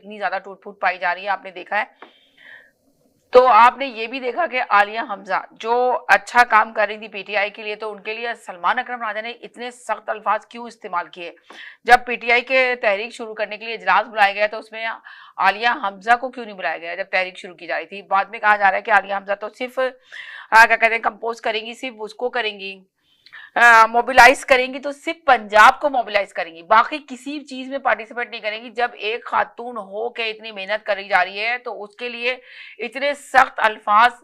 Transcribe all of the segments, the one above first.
इतनी ज्यादा टूट फूट पाई जा रही है, आपने देखा है। तो आपने ये भी देखा कि आलिया हमजा जो अच्छा काम कर रही थी पीटीआई के लिए, तो उनके लिए सलमान अकरम राजा ने इतने सख्त अल्फाज क्यों इस्तेमाल किए। जब पीटीआई के तहरीक शुरू करने के लिए इजलास बुलाया गया तो उसमें आलिया हमजा को क्यों नहीं बुलाया गया जब तहरीक शुरू की जा रही थी। बाद में कहा जा रहा है कि आलिया हमजा तो सिर्फ क्या कहते हैं कंपोज करेंगी, सिर्फ उसको करेंगी, मोबिलाइज करेंगी तो सिर्फ पंजाब को मोबिलाइज करेंगी, बाकी किसी चीज में पार्टिसिपेट नहीं करेंगी। जब एक खातून हो के इतनी मेहनत करी जा रही है तो उसके लिए इतने सख्त अल्फाज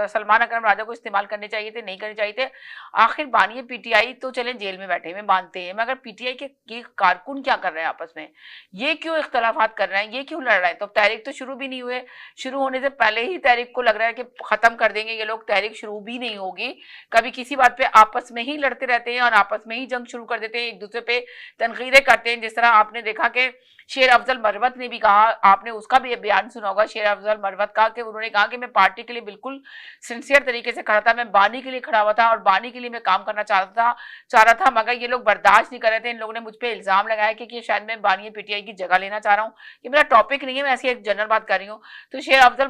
सलमान अकरम राजा को इस्तेमाल करने चाहिए थे, नहीं करने चाहिए थे। आखिर बानिए पीटीआई तो चले जेल में बैठे हुए मानते हैं, मगर पीटीआई के कारकुन क्या कर रहे हैं आपस में, ये क्यों इख्तलाफात कर रहे हैं, ये क्यों लड़ रहे हैं। तो तहरीक तो शुरू भी नहीं हुए, शुरू होने से पहले ही तहरीक को लग रहा है कि खत्म कर देंगे ये लोग, तहरीक शुरू भी नहीं होगी। कभी किसी बात पे आपस में ही लड़ते रहते हैं और आपस में ही जंग शुरू कर देते हैं, एक दूसरे पे तनकीदें करते हैं। जिस तरह आपने देखा कि शेर अफजल मरवत ने भी कहा, आपने उसका भी बयान सुना होगा शेर अफजल मरवत का, कि उन्होंने कहा कि मैं पार्टी के लिए बिल्कुल सिंसियर तरीके से खड़ा था, मैं बानी के लिए खड़ा हुआ था और बानी के लिए मैं काम करना चाह रहा था, मगर ये लोग बर्दाश्त नहीं कर रहे थे। इन लोगों ने मुझ पर इल्जाम लगाया कि शायद मैं बानी पीटीआई की जगह लेना चाह रहा हूँ। ये मेरा टॉपिक नहीं है, मैं ऐसी एक जनरल बात कर रही हूँ। तो शेर अफजल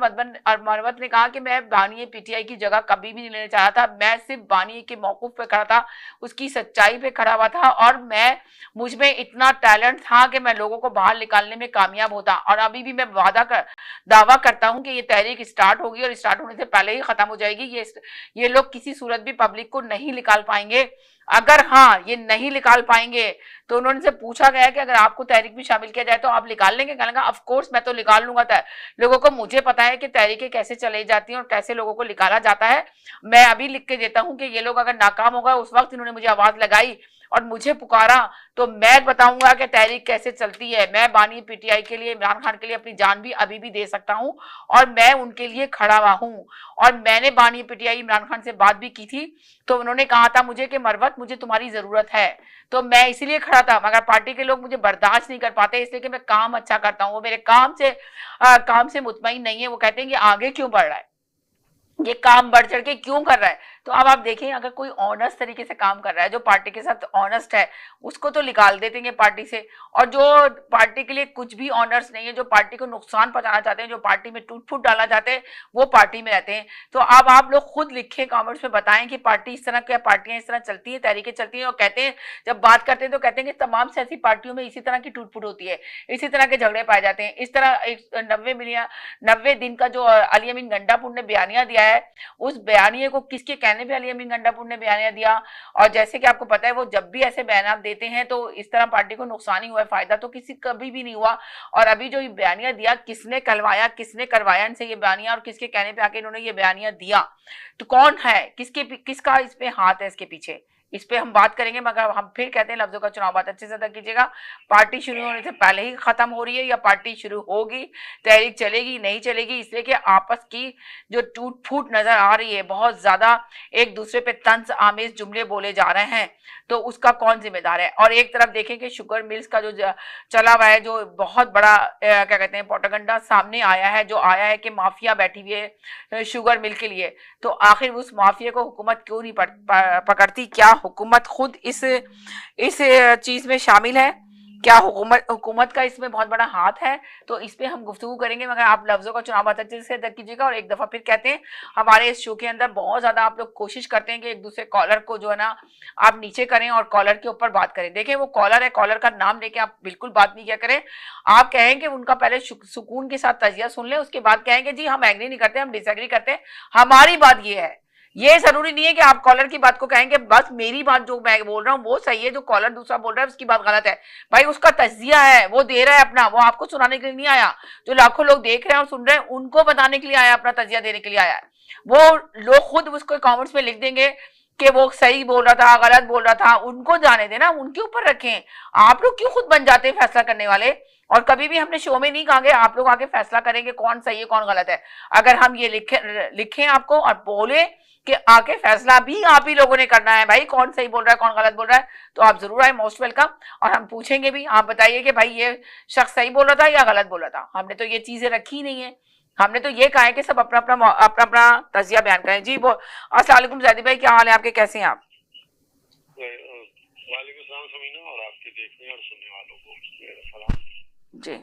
मरवत ने कहा कि मैं बानी पीटीआई की जगह कभी भी नहीं लेना चाह रहा था, मैं सिर्फ बानी के मौकूफ पे खड़ा था, उसकी सच्चाई पे खड़ा हुआ था और मुझ में इतना टैलेंट था कि मैं लोगों को बाहर निकालने में कामयाब होता। और अभी भी मैं दावा करता हूं कि ये तहरीक स्टार्ट होगी और स्टार्ट होने से पहले ही खत्म हो जाएगी। ये लोग किसी सूरत भी पब्लिक को नहीं निकाल पाएंगे। अगर हाँ ये नहीं निकाल पाएंगे तो उन्होंने से पूछा गया कि अगर आपको तहरीक में शामिल किया जाए तो आप निकाल लेंगे, कहना ऑफ कोर्स मैं तो निकाल लूंगा। लोगों को मुझे पता है कि तहरीकें कैसे चलाई जाती हैं और कैसे लोगों को निकाला जाता है। मैं अभी लिख के देता हूं कि ये लोग अगर नाकाम होगा, उस वक्त इन्होंने मुझे आवाज लगाई और मुझे पुकारा तो मैं बताऊंगा कि तहरीक कैसे चलती है। मैं बानी पीटीआई के लिए, इमरान खान के लिए अपनी जान भी अभी भी दे सकता हूं और मैं उनके लिए खड़ा हुआ हूं। और मैंने बानी पीटीआई इमरान खान से बात भी की थी, तो उन्होंने कहा था मुझे कि मरवत मुझे तुम्हारी जरूरत है, तो मैं इसीलिए खड़ा था। मगर पार्टी के लोग मुझे बर्दाश्त नहीं कर पाते, इसलिए कि मैं काम अच्छा करता हूं। वो मेरे काम से मुतमईन नहीं है। वो कहते हैं कि आगे क्यों बढ़ रहा है, ये काम बढ़ चढ़ के क्यों कर रहा है। तो अब आप देखें, अगर कोई ऑनेस्ट तरीके से काम कर रहा है, जो पार्टी के साथ ऑनेस्ट है, उसको तो निकाल देते हैं पार्टी से। और जो पार्टी के लिए कुछ भी ऑनर्स नहीं है, जो पार्टी को नुकसान पहुंचाना चाहते हैं, जो पार्टी में टूट फूट डालना चाहते हैं, वो पार्टी में रहते हैं। तो अब आप लोग खुद लिखें, कमेंट्स में बताएं कि पार्टी इस तरह, क्या पार्टियां इस तरह चलती हैं, तहरीकें चलती हैं। और कहते हैं, जब बात करते हैं तो कहते हैं कि तमाम सियासी पार्टियों में इसी तरह की टूट फूट होती है, इसी तरह के झगड़े पाए जाते हैं। इस तरह 90 दिन का जो अली अमीन गंडापुर ने बयानिया दिया है, उस बयानिए को किसके कहने पे अली अमीन गंडापुर ने बयानिया दिया। और जैसे कि आपको पता है, वो जब भी ऐसे बयान देते हैं तो इस तरह पार्टी को नुकसान ही हुआ है, फायदा तो किसी कभी भी नहीं हुआ। और अभी जो ये बयानिया दिया, किसने कहलवाया, किसने करवाया इनसे ये बयानिया, और किसके कहने पे आके इन्होंने ये बयानिया दिया, तो कौन है, किसका इस पे हाथ है, इसके पीछे, इस पे हम बात करेंगे। मगर हम फिर कहते हैं, लफ्जों का चुनाव बात अच्छे से अदा कीजिएगा। पार्टी शुरू होने से पहले ही खत्म हो रही है या पार्टी शुरू होगी, तहरीक चलेगी नहीं चलेगी, इसलिए कि आपस की जो टूट फूट नजर आ रही है, बहुत ज्यादा एक दूसरे पे तंज आमेज जुमले बोले जा रहे हैं, तो उसका कौन जिम्मेदार है। और एक तरफ देखें कि शुगर मिल्स का जो चला हुआ है, जो बहुत बड़ा क्या कहते हैं प्रोपेगेंडा सामने आया है, जो आया है कि माफिया बैठी हुई है शुगर मिल के लिए, तो आखिर उस माफिया को हुकूमत क्यों नहीं पकड़ती। क्या हुकूमत खुद इस चीज में शामिल है, क्या हुकूमत का इसमें बहुत बड़ा हाथ है। तो इस पे हम गुफ्तगू करेंगे, मगर आप लफ्जों का चुनाव अच्छे से अदा कीजिएगा। और एक दफा फिर कहते हैं, हमारे इस शो के अंदर बहुत ज्यादा आप लोग कोशिश करते हैं कि एक दूसरे कॉलर को जो है ना आप नीचे करें और कॉलर के ऊपर बात करें। देखिए, वो कॉलर है, कॉलर का नाम लेके आप बिल्कुल बात नहीं किया करें। आप कहें कि उनका पहले सुकून के साथ तजिया सुन लें, उसके बाद कहेंगे जी हम एग्री नहीं करते, हम डिसएग्री करते हैं, हमारी बात ये है। ये जरूरी नहीं है कि आप कॉलर की बात को कहेंगे बस मेरी बात जो मैं बोल रहा हूं वो सही है, जो कॉलर दूसरा बोल रहा है उसकी बात गलत है। भाई उसका तजिया है, वो दे रहा है अपना, वो आपको सुनाने के लिए नहीं आया। जो लाखों लोग देख रहे हैं और सुन रहे हैं, उनको बताने के लिए आया, अपना तजिया देने के लिए आया है। वो लोग खुद उसको कॉमेंट्स में लिख देंगे कि वो सही बोल रहा था, गलत बोल रहा था, उनको जाने देना, उनके ऊपर रखें। आप लोग क्यों खुद बन जाते हैं फैसला करने वाले। और कभी भी हमने शो में नहीं कहा कि आप लोग आके फैसला करेंगे कौन सही है कौन गलत है। अगर हम ये लिखें आपको और बोले कि आके फैसला भी आप ही लोगों ने करना है, भाई कौन सही बोल रहा है कौन गलत बोल रहा है, तो आप जरूर आए, मोस्ट वेलकम। और हम पूछेंगे भी, आप बताइए कि भाई ये शख्स सही बोल रहा था या गलत बोल रहा था। हमने तो ये चीजें रखी नहीं है, हमने तो ये कहा है कि सब अपना अपना तजिया बयान करें। जी अस्सलाम वालेकुम ज़ैदी भाई, क्या हाल है आपके, कैसे हैं आप? वालेकुम सलाम समीना, और आपके देखने और सुनने वालों को मेरा सलाम। जी